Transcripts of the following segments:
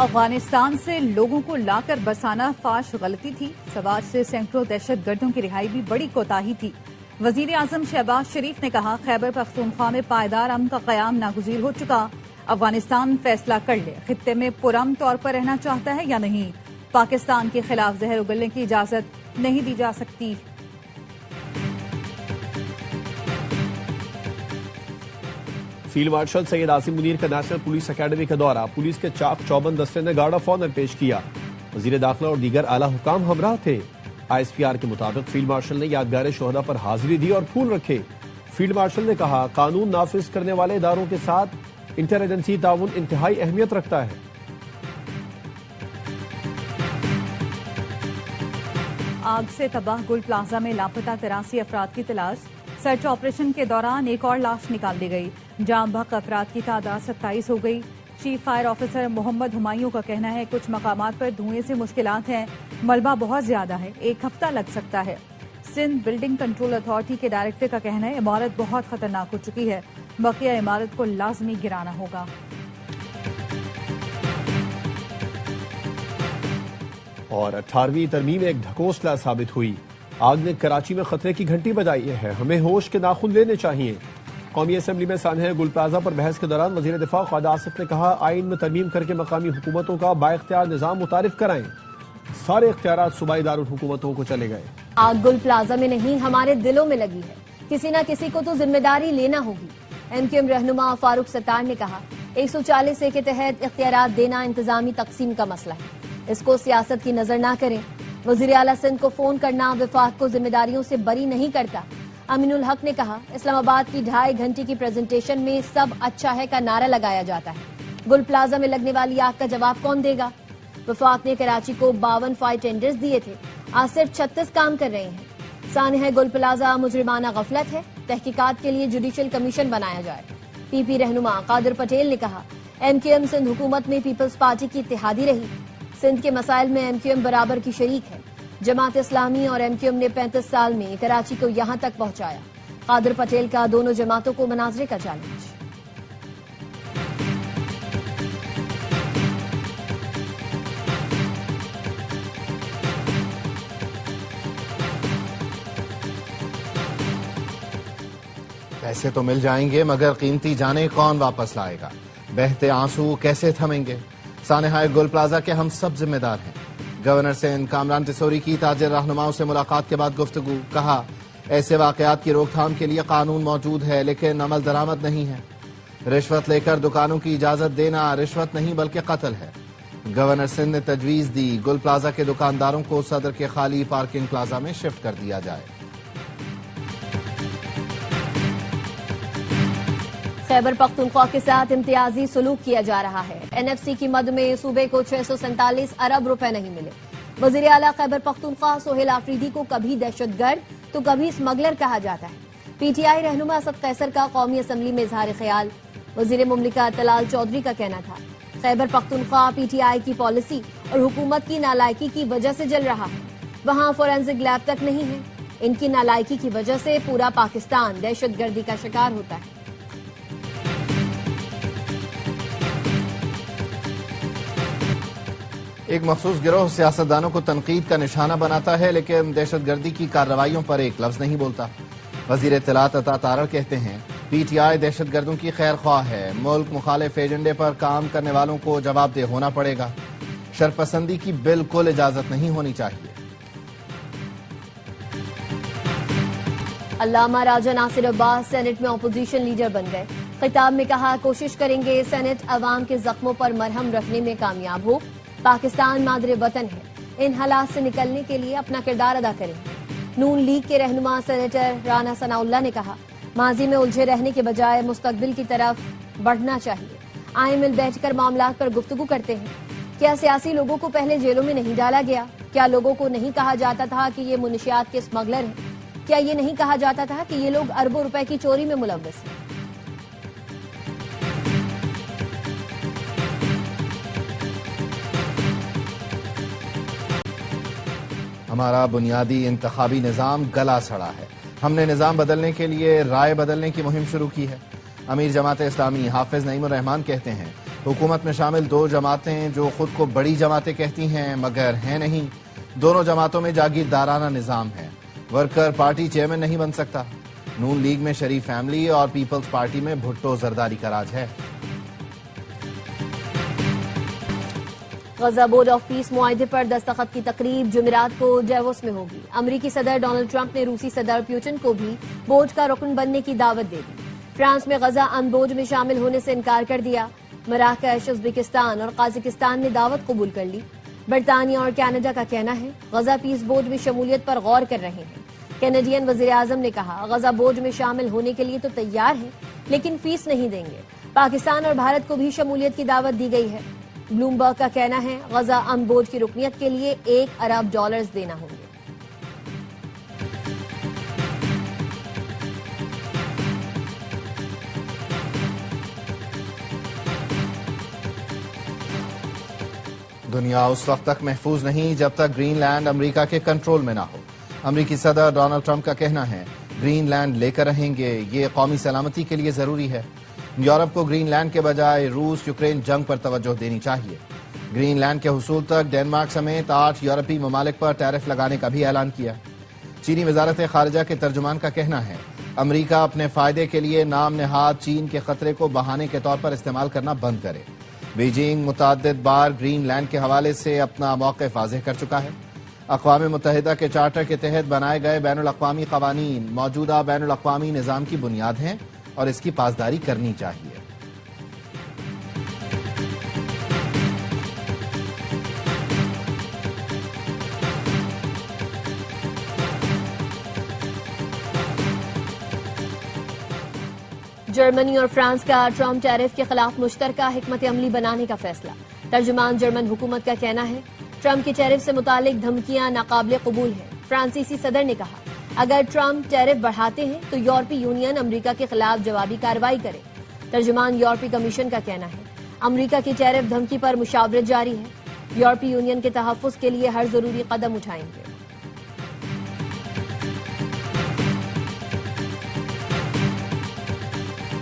افغانستان سے لوگوں کو لا کر بسانا فاش غلطی تھی، سوات سے سینکڑوں دہشت گردوں کی رہائی بھی بڑی کوتاہی تھی۔ وزیر اعظم شہباز شریف نے کہا خیبر پختونخوا میں پائیدار امن کا قیام ناگزیر ہو چکا، افغانستان فیصلہ کر لے خطے میں پرامن طور پر رہنا چاہتا ہے یا نہیں، پاکستان کے خلاف زہر اگلنے کی اجازت نہیں دی جا سکتی۔ فیلڈ مارشل سید عاصم منیر کا نیشنل پولیس اکیڈمی کا دورہ، پولیس کے چاق چوبند دستے نے گارڈ آف آنر پیش کیا، وزیر داخلہ اور دیگر اعلیٰ حکام ہمراہ تھے۔ آئی ایس پی آر کے مطابق فیلڈ مارشل نے یادگار شہداء پر حاضری دی اور پھول رکھے۔ فیلڈ مارشل نے کہا قانون نافذ کرنے والے اداروں کے ساتھ انٹر ایجنسی تعاون انتہائی اہمیت رکھتا ہے۔ آگ سے تباہ گل پلازا میں لاپتہ 83 افراد کی تلاش، سرچ آپریشن کے دوران ایک اور لاش نکال دی گئی، جام بحق افراد کی تعداد 27 ہو گئی۔ چیف فائر آفیسر محمد ہمایوں کا کہنا ہے کچھ مقامات پر دھوئیں سے مشکلات ہیں، ملبہ بہت زیادہ ہے، ایک ہفتہ لگ سکتا ہے۔ سندھ بلڈنگ کنٹرول اتھارٹی کے ڈائریکٹر کا کہنا ہے عمارت بہت خطرناک ہو چکی ہے، بقیہ عمارت کو لازمی گرانا ہوگا۔ اور 18ویں ترمیم ایک ڈھکوسلا ثابت ہوئی، آگ نے کراچی میں خطرے کی گھنٹی بجائی ہے، ہمیں ہوش کے ناخن لینے چاہیے۔ قومی اسمبلی میں سانحہ گل پلازا پر بحث کے دوران وزیر دفاع خواجہ آصف نے کہا آئین میں ترمیم کر کے مقامی حکومتوں کا بااختیار نظام متعارف کرائیں، سارے اختیارات صوبائی دارالحکومتوں کو چلے گئے۔ آگ گل پلازا میں نہیں ہمارے دلوں میں لگی ہے، کسی نہ کسی کو تو ذمہ داری لینا ہوگی۔ ایم کیو ایم رہنما فاروق ستار نے کہا 140A کے تحت اختیارات دینا انتظامی تقسیم کا مسئلہ ہے، اس کو سیاست کی نظر نہ کریں۔ وزیر اعلیٰ سندھ کو فون کرنا وفاق کو ذمہ داریوں سے بری نہیں کرتا۔ امین الحق نے کہا اسلام آباد کی 2.5 گھنٹے کی پریزنٹیشن میں سب اچھا ہے کا نعرہ لگایا جاتا ہے، گل پلازا میں لگنے والی آگ کا جواب کون دے گا؟ وفاق نے کراچی کو 52 فائر ٹینڈرز دیے تھے، آج صرف 36 کام کر رہے ہیں۔ سانحہ گل پلازا مجرمانہ غفلت ہے، تحقیقات کے لیے جوڈیشل کمیشن بنایا جائے۔ پی پی رہنما قادر پٹیل نے کہا ایم کیو ایم سندھ حکومت میں پیپلز پارٹی کی اتحادی رہی، سندھ کے مسائل میں ایم کیو ایم برابر کی شریک ہے۔ جماعت اسلامی اور ایم کیو ایم نے 35 سال میں کراچی کو یہاں تک پہنچایا۔ قادر پٹیل کا دونوں جماعتوں کو مناظرے کا چیلنج۔ پیسے تو مل جائیں گے مگر قیمتی جانیں کون واپس لائے گا، بہتے آنسو کیسے تھمیں گے؟ سانحہ گل پلازا کے ہم سب ذمہ دار ہیں۔ گورنر سندھ کامران ٹیسوری کی تاجر رہنماؤں سے ملاقات کے بعد گفتگو، کہا ایسے واقعات کی روک تھام کے لیے قانون موجود ہے لیکن عمل درآمد نہیں ہے۔ رشوت لے کر دکانوں کی اجازت دینا رشوت نہیں بلکہ قتل ہے۔ گورنر سندھ نے تجویز دی گل پلازا کے دکانداروں کو صدر کے خالی پارکنگ پلازا میں شفٹ کر دیا جائے۔ خیبر پختونخوا کے ساتھ امتیازی سلوک کیا جا رہا ہے، این ایف سی کی مد میں صوبے کو 647 ارب روپے نہیں ملے۔ وزیر اعلیٰ خیبر پختونخوا سہیل آفریدی کو کبھی دہشت گرد تو کبھی اسمگلر کہا جاتا ہے۔ پی ٹی آئی رہنما اسد قیصر کا قومی اسمبلی میں اظہار خیال، وزیر مملکت طلال چودھری کا کہنا تھا Khyber Pakhtunkhwa P T I کی پالیسی اور حکومت کی نالائکی کی وجہ سے جل رہا ہے، وہاں فورینسک لیب تک نہیں ہے، ان کی نالائکی کی وجہ سے پورا پاکستان دہشت گردی کا شکار ہوتا ہے۔ ایک مخصوص گروہ سیاستدانوں کو تنقید کا نشانہ بناتا ہے لیکن دہشت گردی کی کارروائیوں پر ایک لفظ نہیں بولتا۔ وزیر اطلاعات عطا تارڑ کہتے ہیں پی ٹی آئی دہشت گردوں کی خیر خواہ ہے، ملک مخالف ایجنڈے پر کام کرنے والوں کو جواب دہ ہونا پڑے گا، شرپسندی کی بالکل اجازت نہیں ہونی چاہیے۔ علامہ راجہ ناصر عباس سینٹ میں اپوزیشن لیڈر بن گئے، خطاب میں کہا کوشش کریں گے سینٹ عوام کے زخموں پر مرہم رکھنے میں کامیاب ہو، پاکستان مادر وطن ہے، ان حالات سے نکلنے کے لیے اپنا کردار ادا کریں۔ نون لیگ کے رہنما سینیٹر رانا ثناء اللہ نے کہا ماضی میں الجھے رہنے کے بجائے مستقبل کی طرف بڑھنا چاہیے، آئے مل بیٹھ کر معاملات پر گفتگو کرتے ہیں۔ کیا سیاسی لوگوں کو پہلے جیلوں میں نہیں ڈالا گیا؟ کیا لوگوں کو نہیں کہا جاتا تھا کہ یہ منشیات کے اسمگلر ہیں؟ کیا یہ نہیں کہا جاتا تھا کہ یہ لوگ اربوں روپے کی چوری میں ملوث ہیں؟ ہمارا بنیادی انتخابی نظام گلا سڑا ہے، ہم نے نظام بدلنے کے لیے رائے بدلنے کی مہم شروع کی ہے۔ امیر جماعت اسلامی حافظ نعیم الرحمان کہتے ہیں حکومت میں شامل دو جماعتیں جو خود کو بڑی جماعتیں کہتی ہیں مگر ہیں نہیں، دونوں جماعتوں میں جاگیردارانہ نظام ہے، ورکر پارٹی چیئرمین نہیں بن سکتا۔ نون لیگ میں شریف فیملی اور پیپلز پارٹی میں بھٹو زرداری کا راج ہے۔ غزہ بورڈ آف پیس معاہدے پر دستخط کی تقریب جمعرات کو ڈیووس میں ہوگی۔ امریکی صدر ڈونلڈ ٹرمپ نے روسی صدر پیوٹن کو بھی بورڈ کا رکن بننے کی دعوت دے دی۔ فرانس میں غزہ ان بورڈ میں شامل ہونے سے انکار کر دیا۔ مراکش، ازبکستان اور قازقستان نے دعوت قبول کر لی۔ برطانیہ اور کینیڈا کا کہنا ہے غزہ پیس بورڈ میں شمولیت پر غور کر رہے ہیں۔ کینیڈین وزیر اعظم نے کہا غزہ بورڈ میں شامل ہونے کے لیے تو تیار ہیں لیکن فیس نہیں دیں گے۔ پاکستان اور بھارت کو بھی شمولیت کی دعوت دی گئی ہے۔ بلومبرگ کا کہنا ہے غزہ ان بورڈ کی رکنیت کے لیے $1 ارب دینا ہوں گے۔ دنیا اس وقت تک محفوظ نہیں جب تک گرین لینڈ امریکہ کے کنٹرول میں نہ ہو۔ امریکی صدر ڈونلڈ ٹرمپ کا کہنا ہے گرین لینڈ لے کر رہیں گے، یہ قومی سلامتی کے لیے ضروری ہے۔ یورپ کو گرین لینڈ کے بجائے روس یوکرین جنگ پر توجہ دینی چاہیے۔ گرین لینڈ کے حصول تک ڈنمارک سمیت 8 یورپی ممالک پر ٹیرف لگانے کا بھی اعلان کیا۔ چینی وزارت خارجہ کے ترجمان کا کہنا ہے امریکہ اپنے فائدے کے لیے نام نہاد چین کے خطرے کو بہانے کے طور پر استعمال کرنا بند کرے۔ بیجنگ متعدد بار گرین لینڈ کے حوالے سے اپنا موقف واضح کر چکا ہے۔ اقوام متحدہ کے چارٹر کے تحت بنائے گئے بین الاقوامی قوانین موجودہ بین الاقوامی نظام کی بنیاد ہیں اور اس کی پاسداری کرنی چاہیے۔ جرمنی اور فرانس کا ٹرمپ ٹیرف کے خلاف مشترکہ حکمت عملی بنانے کا فیصلہ۔ ترجمان جرمن حکومت کا کہنا ہے ٹرمپ کی ٹیرف سے متعلق دھمکیاں ناقابل قبول ہیں۔ فرانسیسی صدر نے کہا اگر ٹرمپ ٹیرف بڑھاتے ہیں تو یورپی یونین امریکہ کے خلاف جوابی کارروائی کرے۔ ترجمان یورپی کمیشن کا کہنا ہے امریکہ کی ٹیرف دھمکی پر مشاورت جاری ہے، یورپی یونین کے تحفظ کے لیے ہر ضروری قدم اٹھائیں گے۔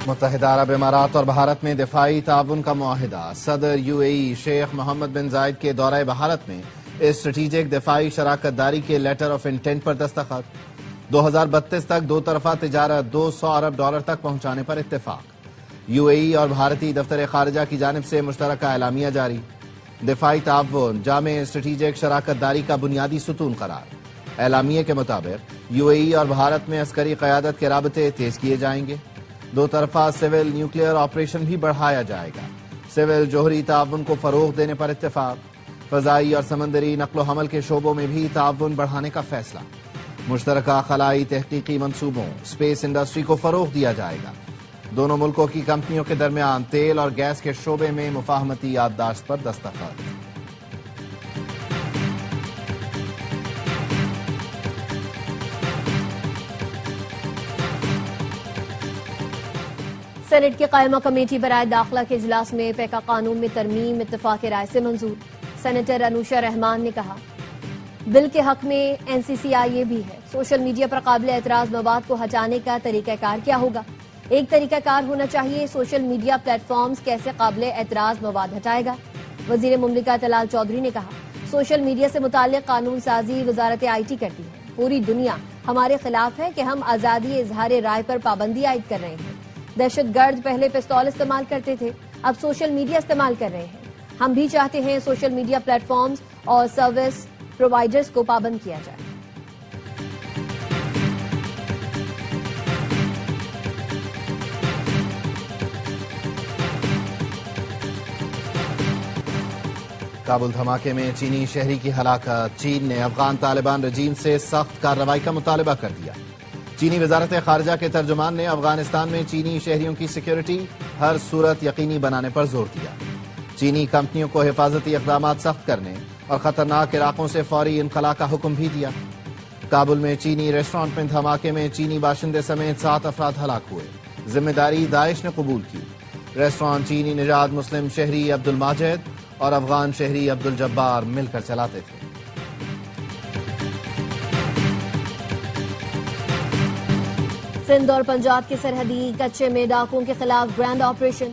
متحدہ عرب امارات اور بھارت میں دفاعی تعاون کا معاہدہ۔ صدر UAE شیخ محمد بن زائد کے دورہ بھارت میں اسٹریٹجک دفاعی شراکت داری کے لیٹر آف انٹینٹ پر دستخط۔ 2032 تک دو طرفہ تجارت $200 ارب تک پہنچانے پر اتفاق۔ UAE اور بھارتی دفتر خارجہ کی جانب سے مشترکہ اعلامیہ جاری۔ دفاعی تعاون جامع اسٹریٹجک شراکت داری کا بنیادی ستون قرار۔ اعلامیے کے مطابق UAE اور بھارت میں عسکری قیادت کے رابطے تیز کیے جائیں گے۔ دو طرفہ سول نیوکلیئر آپریشن بھی بڑھایا جائے گا۔ سول جوہری تعاون کو فروغ دینے پر اتفاق۔ فضائی اور سمندری نقل و حمل کے شعبوں میں بھی تعاون بڑھانے کا فیصلہ۔ مشترکہ خلائی تحقیقی منصوبوں اسپیس انڈسٹری کو فروغ دیا جائے گا۔ دونوں ملکوں کی کمپنیوں کے درمیان تیل اور گیس کے شعبے میں مفاہمتی یادداشت پر دستخط۔ سینٹ کی قائمہ کمیٹی برائے داخلہ کے اجلاس میں پیکا قانون میں ترمیم اتفاق رائے سے منظور۔ سینیٹر انوشا رحمان نے کہا بل کے حق میں NCCIA بھی ہے۔ سوشل میڈیا پر قابل اعتراض مواد کو ہٹانے کا طریقہ کار کیا ہوگا؟ ایک طریقہ کار ہونا چاہیے۔ سوشل میڈیا پلیٹ فارمز کیسے قابل اعتراض مواد ہٹائے گا؟ وزیر مملکت طلال چودھری نے کہا سوشل میڈیا سے متعلق قانون سازی وزارت IT کرتی ہے۔ پوری دنیا ہمارے خلاف ہے کہ ہم آزادی اظہار رائے پر پابندی عائد کر رہے ہیں۔ دہشت گرد پہلے پستول استعمال کرتے تھے، اب سوشل میڈیا استعمال کر رہے ہیں۔ ہم بھی چاہتے ہیں سوشل میڈیا پلیٹ فارمز اور سروس پرووائڈرز کو پابند کیا جائے۔ کابل دھماکے میں چینی شہری کی ہلاکت۔ چین نے افغان طالبان رجیم سے سخت کارروائی کا مطالبہ کر دیا۔ چینی وزارت خارجہ کے ترجمان نے افغانستان میں چینی شہریوں کی سیکیورٹی ہر صورت یقینی بنانے پر زور دیا۔ چینی کمپنیوں کو حفاظتی اقدامات سخت کرنے اور خطرناک علاقوں سے فوری انخلاء کا حکم بھی دیا۔ کابل میں چینی ریسٹورانٹ میں دھماکے میں چینی باشندے سمیت 7 افراد ہلاک ہوئے۔ ذمہ داری داعش نے قبول کی۔ ریسٹورانٹ چینی نژاد مسلم شہری عبد الماجد اور افغان شہری عبد الجبار مل کر چلاتے تھے۔ سندھ اور پنجاب کے سرحدی کچے میں ڈاکوؤں کے خلاف گرینڈ آپریشن۔